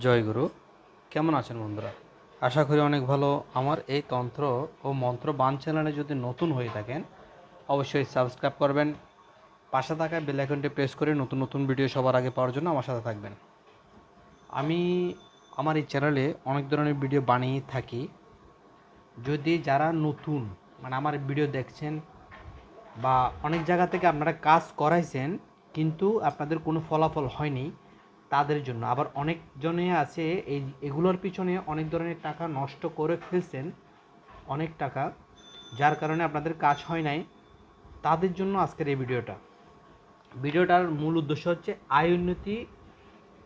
জয়গুরু। কেমন আছেন বন্ধুরা? আশা করি অনেক ভালো। আমার এই তন্ত্র ও মন্ত্র বাণ চ্যানেলে যদি নতুন হয়ে থাকেন অবশ্যই সাবস্ক্রাইব করবেন, পাশে থাকা বেল আইকনটি প্রেস করে নতুন নতুন ভিডিও সবার আগে পাওয়ার জন্য আমার সাথে থাকবেন। আমি আমার এই চ্যানেলে অনেক ধরনের ভিডিও বানিয়ে থাকি। যদি যারা নতুন আমার ভিডিও দেখছেন বা অনেক জায়গা থেকে আপনারা কাজ করাইছেন কিন্তু আপনাদের কোনো ফলাফল হয়নি, তাদের জন্য। আবার অনেকজনে আছে এগুলোর পিছনে অনেক ধরনের টাকা নষ্ট করে ফেলছেন, অনেক টাকা, যার কারণে আপনাদের কাজ হয় নাই, তাদের জন্য আজকের এই ভিডিওটার মূল উদ্দেশ্য হচ্ছে আয় উন্নতি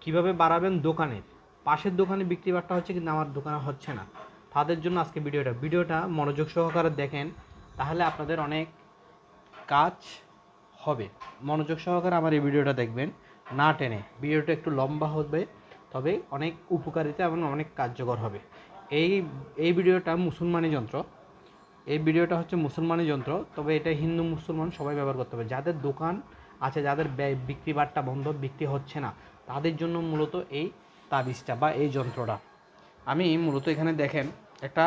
কীভাবে বাড়াবেন। দোকানের পাশের দোকানে বিক্রি বাট্টা হচ্ছে কিন্তু আমার দোকানে হচ্ছে না, তাদের জন্য আজকে ভিডিওটা মনোযোগ সহকারে দেখেন, তাহলে আপনাদের অনেক কাজ হবে। মনোযোগ সহকারে আমার এই ভিডিওটা দেখবেন, না টেনে। ভিডিওটা একটু লম্বা হবে, তবে অনেক উপকারিতা এবং অনেক কার্যকর হবে। এই এই ভিডিওটা মুসলমানি যন্ত্র। এই ভিডিওটা হচ্ছে মুসলমানি যন্ত্র, তবে এটা হিন্দু মুসলমান সবাই ব্যবহার করতে হবে। যাদের দোকান আছে, যাদের বিক্রি বাট্টা বন্ধ, বিক্রি হচ্ছে না, তাদের জন্য মূলত এই তাবিজটা বা এই যন্ত্রটা। আমি মূলত এখানে দেখেন একটা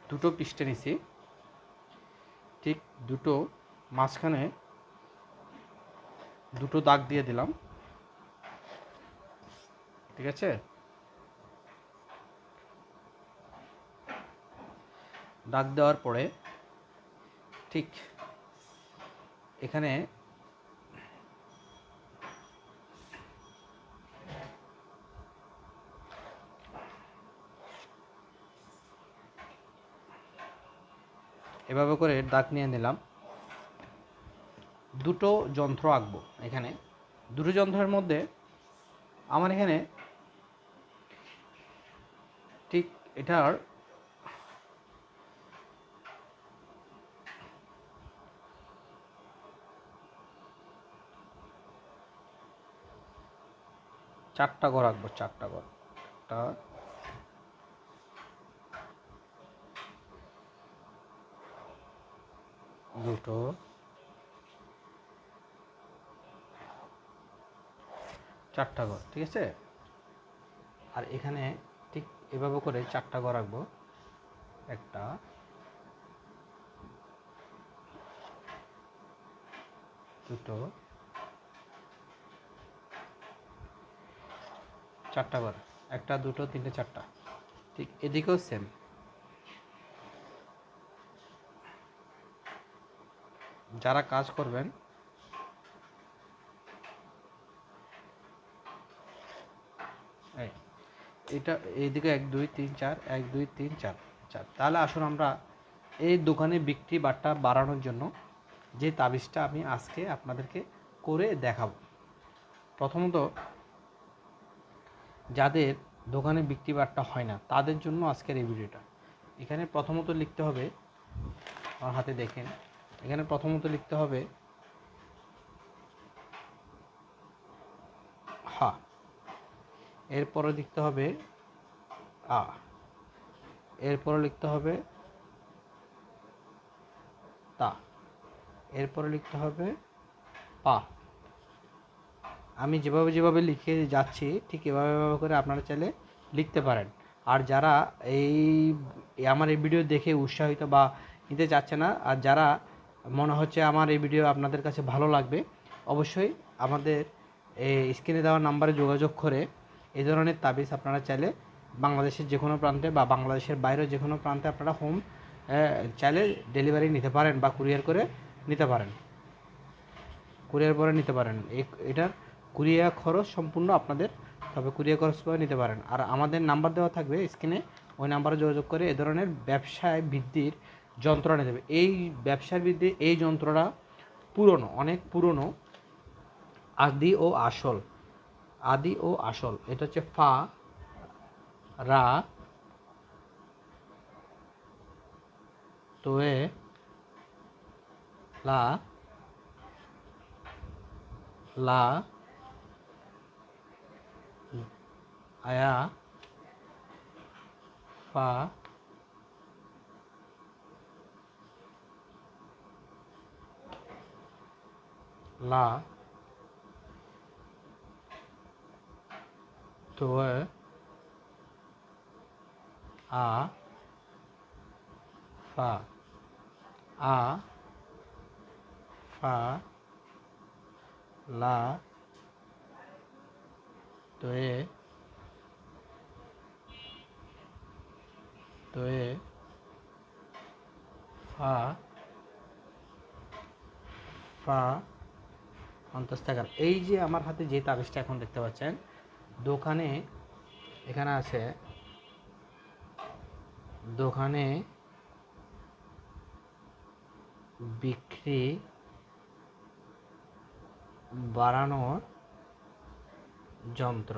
দুটো পৃষ্ঠা নিছি, ঠিক দুটো মাঝখানে দুটো দাগ দিয়ে দিলাম, ঠিক আছে? দাগ দেওয়ার পরে ঠিক এখানে এভাবে করে দাগ নিয়ে নিলাম। দুটো যন্ত্র আঁকবো এখানে। দুটো যন্ত্রের মধ্যে আমার এখানে ঠিক এটার চারটা ঘর আঁকবো, চারটা ঘর। একটা, দুটো, চারটা ঘর, ঠিক আছে? আর এখানে ঠিক এভাবে করে চারটা ঘর আঁকবো। একটা, দুটো, চারটা ঘর। একটা, দুটো, তিনটে, চারটা। ঠিক এদিকেও সেম। যারা কাজ করবেন এটা এইদিকে 1 2 3 4, 1 2 3 4 4। তাহলে আসুন আমরা এই দোকানে বিক্রি বাট্টা বাড়ানোর জন্য যে তাবিজটা আমি আজকে আপনাদেরকে করে দেখাবো। প্রথমত যাদের দোকানে বিক্রি বাট্টা হয় না, তাদের জন্য আজকের এই ভিডিওটা। এখানে প্রথমত লিখতে হবে, আমার হাতে দেখেন, এখানে প্রথমত লিখতে হবে হা, এরপরে লিখতে হবে আ, এরপরে লিখতে হবে তা, এরপরে লিখতে হবে পা। আমি যেভাবে যেভাবে লিখে যাচ্ছি ঠিক এভাবে এভাবে করে আপনারা চাইলে লিখতে পারেন। আর যারা এই আমার এই ভিডিও দেখে উৎসাহিত বা নিতে চাচ্ছে না, আর যারা মনে হচ্ছে আমার এই ভিডিও আপনাদের কাছে ভালো লাগবে, অবশ্যই আমাদের এই স্ক্রিনে দেওয়া নাম্বারে যোগাযোগ করে এই ধরনের তাবিজ আপনারা চাইলে বাংলাদেশের যে কোনো প্রান্তে বা বাংলাদেশের বাইরেও যে কোনো প্রান্তে আপনারা চাইলে ডেলিভারি নিতে পারেন বা কুরিয়ার করে নিতে পারেন, কুরিয়ার করে নিতে পারেন। এটার কুরিয়ার খরচ সম্পূর্ণ আপনাদের, তবে কুরিয়ার খরচ করে নিতে পারেন। আর আমাদের নাম্বার দেওয়া থাকবে স্ক্রিনে, ওই নাম্বারে যোগাযোগ করে এ ধরনের ব্যবসায় বৃদ্ধির যন্ত্র নিতে হবে। এই ব্যবসার বৃদ্ধির এই যন্ত্রটা পুরনো, অনেক পুরনো, আদি ও আসল। আদি ও আসল এটা হচ্ছে ফা, রা, তোয়ে, লা, লা, আয়া, ফা, লা, তোয়ে আ ফা আ ফা লা তোয়ে তোয়ে ফা ফা অন্তস্থাগার। এই যে আমার হাতে যে তাবিজটা এখন দেখতে পাচ্ছেন, দোকানে এখানে আছে, দোকানে বিক্রি বাড়ানোর যন্ত্র।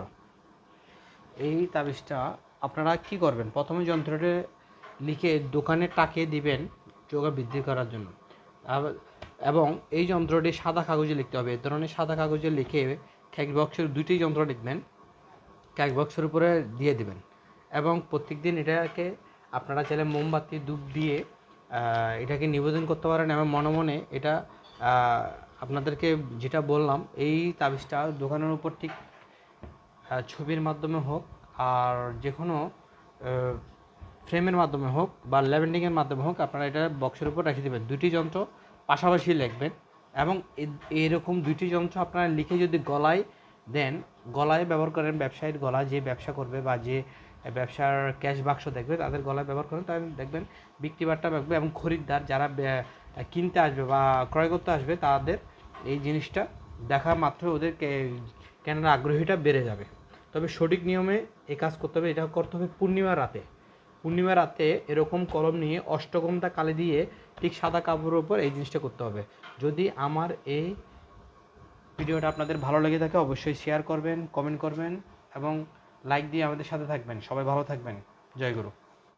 এই তাবিজটা আপনারা কি করবেন, প্রথমে যন্ত্রটা লিখে দোকানে টাকিয়ে দিবেন যোগা বৃদ্ধি করার জন্য। এবং এই যন্ত্রটি সাদা কাগজে লিখতে হবে। এই ধরনের সাদা কাগজে লিখে ক্যাশ বক্সের দুইটি যন্ত্র লিখবেন, ক্যাশ বক্সের উপরে দিয়ে দিবেন। এবং প্রত্যেক দিন এটাকে আপনারা চাইলে মোমবাতি ধূপ দিয়ে এটাকে নিবেদন করতে পারেন। এবং মনে মনে এটা আপনাদেরকে যেটা বললাম, এই তাবিজটা দোকানের উপর ঠিক ছবির মাধ্যমে হোক আর যে কোনো ফ্রেমের মাধ্যমে হোক বা ল্যাবেন্ডিংয়ের মাধ্যমে হোক, আপনারা এটা বক্সের উপর রেখে দেবেন। দুটি যন্ত্র পাশাপাশি লিখবেন এবং এরকম দুইটি যন্ত্র আপনারা লিখে যদি গলায় দেন, গলায় ব্যবহার করেন, ব্যবসায়ীর গলায় যে ব্যবসা করবে বা যে ব্যবসার ক্যাশ বাক্স দেখবে তাদের গলায় ব্যবহার করেন, তাহলে দেখবেন বিক্রি বাট্টা থাকবে এবং খরিদ্দার যারা কিনতে আসবে বা ক্রয় করতে আসবে তাদের এই জিনিসটা দেখা মাত্র ওদের কেনার আগ্রহীটা বেড়ে যাবে। তবে সঠিক নিয়মে এই কাজ করতে হবে। এটা করতে হবে পূর্ণিমার রাতে। পূর্ণিমার রাতে এরকম কলম নিয়ে অষ্টগন্ধা কালি দিয়ে ঠিক সাদা কাপড়ের উপর এই জিনিসটা করতে হবে। যদি আমার এই ভিডিওটা আপনাদের ভালো লেগে থাকে অবশ্যই শেয়ার করবেন, কমেন্ট করবেন এবং লাইক দিয়ে আমাদের সাথে থাকবেন। সবাই ভালো থাকবেন। জয় গুরু।